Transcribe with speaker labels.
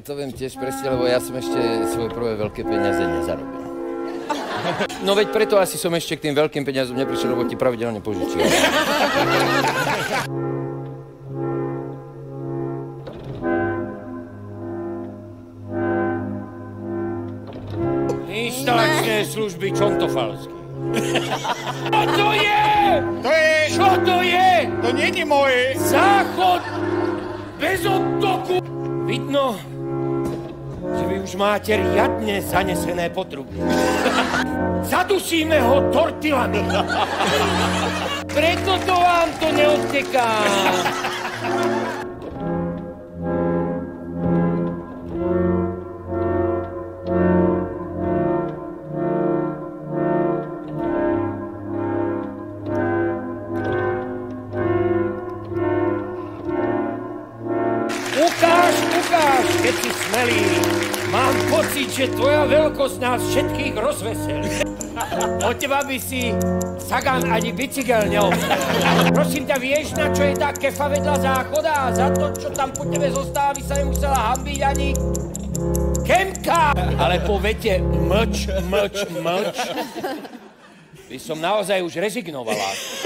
Speaker 1: to viem tiež presne, lebo ja som ešte svoje prvé veľké peniaze nezarobil. No veď preto asi som ešte k tým veľkým peniazom neprišiel, lebo ti pravidelne požičiam. Instalačné služby Čontofalský. Čo to je?
Speaker 2: To je...
Speaker 1: Čo to je?
Speaker 2: To není moje.
Speaker 1: Záchod bez odtoku. Vidno, že vy už máte riadne zanesené potruby. Zadusíme ho tortilami. Preto to vám to neodteká. Ukáž, keď si smelý. Mám pocit, že tvoja veľkosť nás všetkých rozveselí. Od teba by si Sagan ani bicykel neobstal. Prosím ťa, vieš, na čo je tá kefa vedľa záchoda? A za to, čo tam po tebe zostáva, by sa nemusela hanbiť ani Kemka. Ale po vete mlč, by som naozaj už rezignovala.